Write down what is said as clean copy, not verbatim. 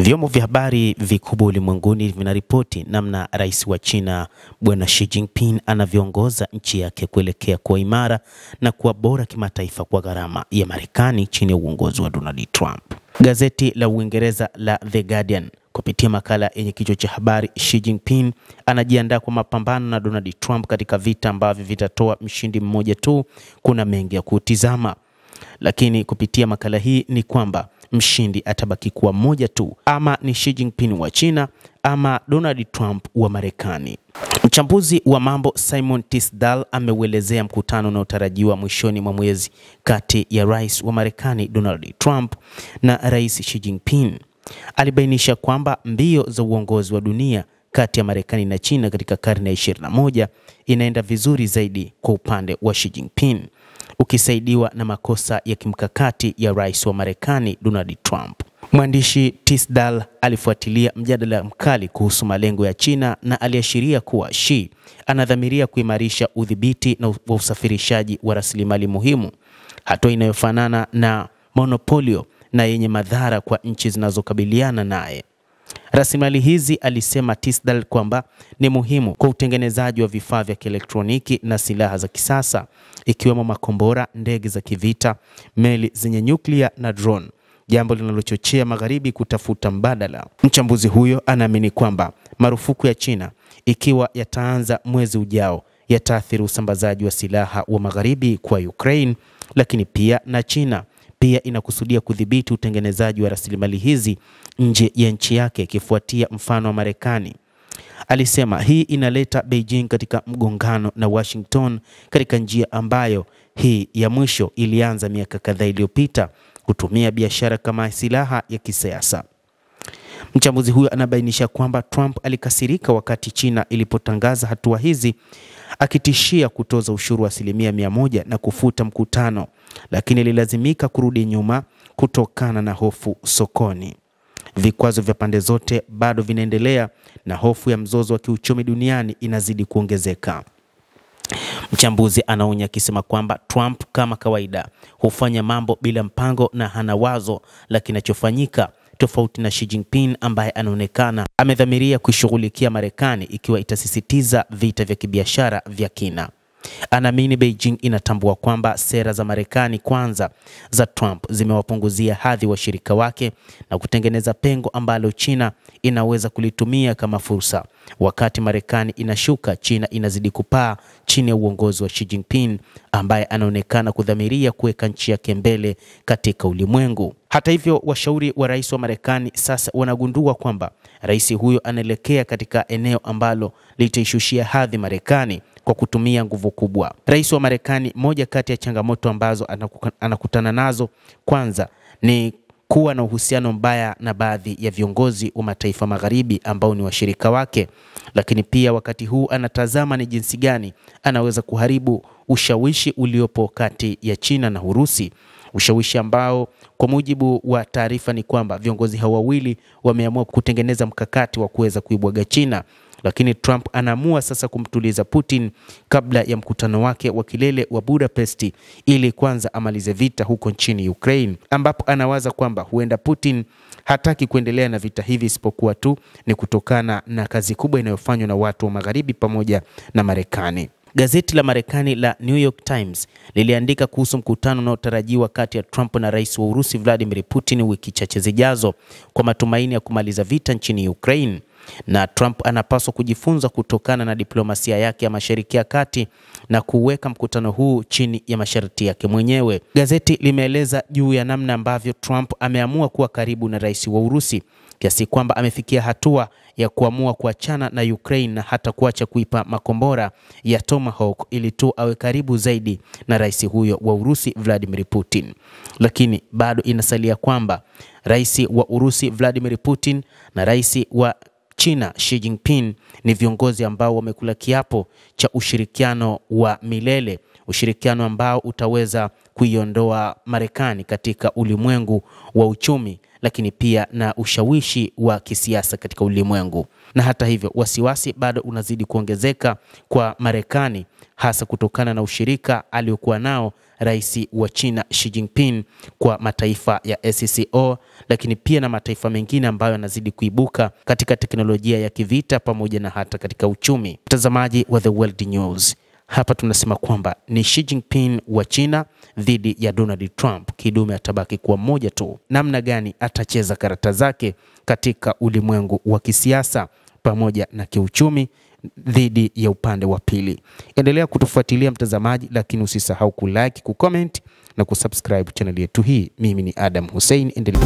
Vyombo vya habari vikubwa ulimwenguni vinaripoti namna rais wa China Bwana Xi Jinping anavyoongoza nchi yake kuelekea kuwa imara na kuwa bora kimataifa kwa gharama ya Marekani chini ya uongozi wa Donald Trump. Gazeti la Uingereza la The Guardian kupitia makala yenye kichwa cha habari Xi Jinping anajiandaa kwa mapambano na Donald Trump katika vita ambavyo vitatoa mshindi mmoja tu, kuna mengi ya kutizama. Lakini kupitia makala hii ni kwamba mshindi atabaki kuwa mmoja tu, ama ni Xi Jinping wa China ama Donald Trump wa Marekani. Mchambuzi wa mambo Simon Tisdall ameuelezea mkutano unaotarajiwa mwishoni mwa mwezi kati ya rais wa Marekani Donald Trump na rais Xi Jinping. Alibainisha kwamba mbio za uongozi wa dunia kati ya Marekani na China katika karne ya 21 inaenda vizuri zaidi kwa upande wa Xi Jinping, ukisaidiwa na makosa ya kimkakati ya rais wa Marekani Donald Trump. Mwandishi Tisdall alifuatilia mjadala mkali kuhusu malengo ya China na aliashiria kuwa Xi anadhamiria kuimarisha udhibiti na usafirishaji wa rasilimali muhimu, hatua inayofanana na monopolio na yenye madhara kwa nchi zinazokabiliana naye. Rasilimali hizi, alisema Tisdall, kwamba ni muhimu kwa utengenezaji wa vifaa vya kielektroniki na silaha za kisasa, ikiwemo makombora, ndege za kivita, meli zenye nyuklia na drone, jambo linalochochea magharibi kutafuta mbadala. Mchambuzi huyo anaamini kwamba marufuku ya China, ikiwa yataanza mwezi ujao, yataathiri usambazaji wa silaha wa magharibi kwa Ukraine, lakini pia na China pia inakusudia kudhibiti utengenezaji wa rasilimali hizi nje ya nchi yake kifuatia mfano wa Marekani. Alisema hii inaleta Beijing katika mgongano na Washington katika njia ambayo hii ya mwisho ilianza miaka kadhaa iliyopita, kutumia biashara kama silaha ya kisiasa. Mchambuzi huyo anabainisha kwamba Trump alikasirika wakati China ilipotangaza hatua hizi, akitishia kutoza ushuru wa 100% na kufuta mkutano, lakini ililazimika kurudi nyuma kutokana na hofu sokoni. Vikwazo vya pande zote bado vinaendelea na hofu ya mzozo wa kiuchumi duniani inazidi kuongezeka. Mchambuzi anaonya akisema kwamba Trump kama kawaida hufanya mambo bila mpango na hana wazo la kinachofanyika, tofauti na Xi Jinping ambaye anaonekana amedhamiria kushughulikia Marekani ikiwa itasisitiza vita vya kibiashara vya kina. Anaamini Beijing inatambua kwamba sera za Marekani kwanza za Trump zimewapunguzia hadhi washirika wake na kutengeneza pengo ambalo China inaweza kulitumia kama fursa. Wakati Marekani inashuka, China inazidi kupaa chini ya uongozi wa Xi Jinping ambaye anaonekana kudhamiria kuweka nchi yake mbele katika ulimwengu. Hata hivyo, washauri wa rais wa Marekani sasa wanagundua kwamba rais huyo anaelekea katika eneo ambalo litaishushia hadhi Marekani kwa kutumia nguvu kubwa. Rais wa Marekani, moja kati ya changamoto ambazo anakutana nazo kwanza ni kuwa na uhusiano mbaya na baadhi ya viongozi wa mataifa magharibi ambao ni washirika wake, lakini pia wakati huu anatazama ni jinsi gani anaweza kuharibu ushawishi uliopo kati ya China na Urusi, ushawishi ambao kwa mujibu wa taarifa ni kwamba viongozi hao wawili wameamua kutengeneza mkakati wa kuweza kuibwaga China. Lakini Trump anaamua sasa kumtuliza Putin kabla ya mkutano wake wa kilele wa Budapest, ili kwanza amalize vita huko nchini Ukraine, ambapo anawaza kwamba huenda Putin hataki kuendelea na vita hivi isipokuwa tu ni kutokana na kazi kubwa inayofanywa na watu wa magharibi pamoja na Marekani. Gazeti la Marekani la New York Times liliandika kuhusu mkutano unaotarajiwa kati ya Trump na rais wa Urusi Vladimir Putin wiki chache zijazo kwa matumaini ya kumaliza vita nchini Ukraine, na Trump anapaswa kujifunza kutokana na diplomasia yake ya Mashariki ya Kati na kuweka mkutano huu chini ya masharti yake mwenyewe. Gazeti limeeleza juu ya namna ambavyo Trump ameamua kuwa karibu na rais wa Urusi kiasi kwamba amefikia hatua ya kuamua kuachana na Ukraine na hata kuacha kuipa makombora ya Tomahawk ili tu awe karibu zaidi na rais huyo wa Urusi Vladimir Putin. Lakini bado inasalia kwamba rais wa Urusi Vladimir Putin na rais wa China Xi Jinping ni viongozi ambao wamekula kiapo cha ushirikiano wa milele ushirikiano ambao utaweza kuiondoa Marekani katika ulimwengu wa uchumi, lakini pia na ushawishi wa kisiasa katika ulimwengu. Na hata hivyo, wasiwasi bado unazidi kuongezeka kwa Marekani, hasa kutokana na ushirika aliokuwa nao rais wa China Xi Jinping kwa mataifa ya SCO, lakini pia na mataifa mengine ambayo yanazidi kuibuka katika teknolojia ya kivita pamoja na hata katika uchumi. Mtazamaji wa The World News, hapa tunasema kwamba ni Xi Jinping wa China dhidi ya Donald Trump. Kidume atabaki kuwa mmoja tu. Namna gani atacheza karata zake katika ulimwengu wa kisiasa pamoja na kiuchumi dhidi ya upande wa pili. Endelea kutufuatilia mtazamaji, lakini usisahau kulike, kucomment na kusubscribe channel yetu hii. Mimi ni Adam Hussein. Endelea